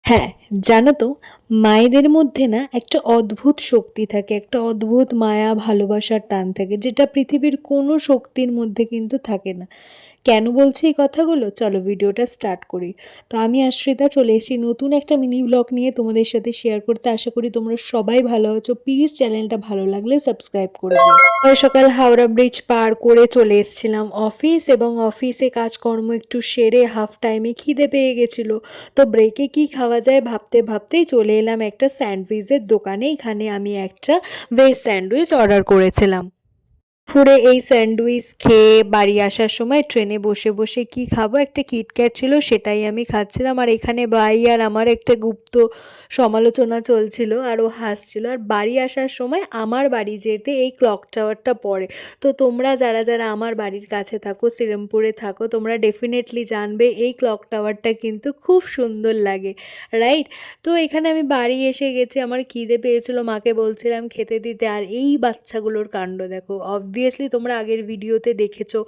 হ্যাঁ, জানো তো মায়েদের মধ্যে না একটা অদ্ভুত শক্তি থাকে, একটা অদ্ভুত মায়া ভালোবাসার টান থাকে যেটা পৃথিবীর কোনো শক্তির মধ্যে কিন্তু থাকে না। কেন বলছি এই কথাগুলো? চলো ভিডিওটা স্টার্ট করি। তো আমি আশ্রিতা চলে এসেছি নতুন একটা মিনি ব্লগ নিয়ে তোমাদের সাথে শেয়ার করতে। আশা করি তোমরা সবাই ভালো আছো। প্লিজ চ্যানেলটা ভালো লাগলে সাবস্ক্রাইব করে দিও। সকাল সকাল হাওড়া ব্রিজ পার করে চলে এসেছিলাম অফিস, এবং অফিসে কাজকর্ম একটু সেরে হাফ টাইমে খিদে পেয়ে গেছিলো। তো ব্রেকে কি খাওয়া যায় ভাবতে ভাবতেই চলে এলাম একটা স্যান্ডউইচের দোকানে। এখানে আমি একটা ভেজ স্যান্ডউইচ অর্ডার করেছিলাম। দুপুরে এই স্যান্ডউইচ খেয়ে বাড়ি আসার সময় ট্রেনে বসে বসে কি খাবো, একটা কিটক্যাট ছিল সেটাই আমি খাচ্ছিলাম। আর এখানে ভাই আর আমার একটা গুপ্ত সমালোচনা চলছিল, আর ও হাসছিল। আর বাড়ি আসার সময় আমার বাড়ি যেতে এই ক্লক টাওয়ারটা পড়ে। তো তোমরা যারা যারা আমার বাড়ির কাছে থাকো, শ্রীরামপুরে থাকো, তোমরা ডেফিনেটলি জানবে এই ক্লক টাওয়ারটা কিন্তু খুব সুন্দর লাগে, রাইট? তো এখানে আমি বাড়ি এসে গেছি, আমার খিদে পেয়েছিল, মাকে বলছিলাম খেতে দিতে। আর এই বাচ্চাগুলোর কাণ্ড দেখো। অবভিয়াসলি তোমরা আগের ভিডিওতে দেখেছো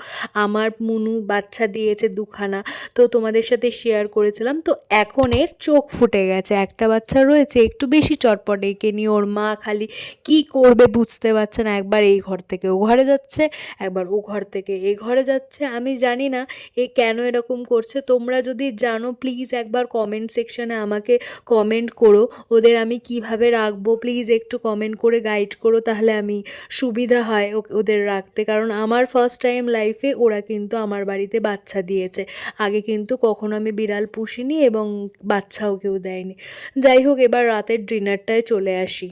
আমার মুনু বাচ্চা দিয়েছে দুখানা, তো তোমাদের সাথে শেয়ার করেছিলাম। তো এখন এর চোখ ফুটে গেছে। একটা বাচ্চা রয়েছে একটু বেশি চটপটে, একে নিয়ে ওর মা খালি কি করবে বুঝতে পারছে না। একবার এই ঘর থেকে ও ঘরে যাচ্ছে, একবার ও ঘর থেকে এ ঘরে যাচ্ছে। আমি জানি না এ কেন এরকম করছে। তোমরা যদি জানো প্লিজ একবার কমেন্ট সেকশনে আমাকে কমেন্ট করো। ওদের আমি কিভাবে রাখবো প্লিজ একটু কমেন্ট করে গাইড করো, তাহলে আমি সুবিধা হয় ওদের রাখতে। কারণ আমার ফার্স্ট টাইম লাইফে ওরা কিন্তু আমার বাড়িতে বাচ্চা দিয়েছে। আগে কিন্তু কখনো আমি বিড়াল পুষিনি এবং বাচ্চাও কেউ দেয়নি। যাই হোক, এবার রাতের ডিনারটায় চলে আসি।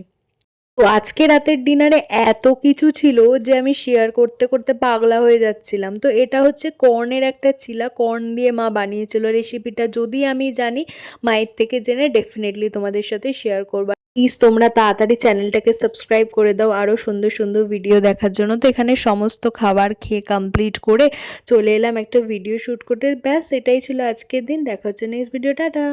তো আজকে রাতের ডিনারে এত কিছু ছিল যে আমি শেয়ার করতে করতে পাগলা হয়ে যাচ্ছিলাম। তো এটা হচ্ছে কর্নের একটা চিলা, কর্ন দিয়ে মা বানিয়েছিল। রেসিপিটা যদি আমি জানি মায়ের থেকে জেনে ডেফিনেটলি তোমাদের সাথে শেয়ার করবো। প্লিজ তোমরা তাড়াতাড়ি চ্যানেলটাকে সাবস্ক্রাইব করে দাও আরও সুন্দর সুন্দর ভিডিও দেখার জন্য। তো এখানে সমস্ত খাবার খেয়ে কমপ্লিট করে চলে এলাম একটা ভিডিও শ্যুট করতে। ব্যাস এটাই ছিল আজকের দিন। দেখা হচ্ছে নেক্সট ভিডিও। টাটা।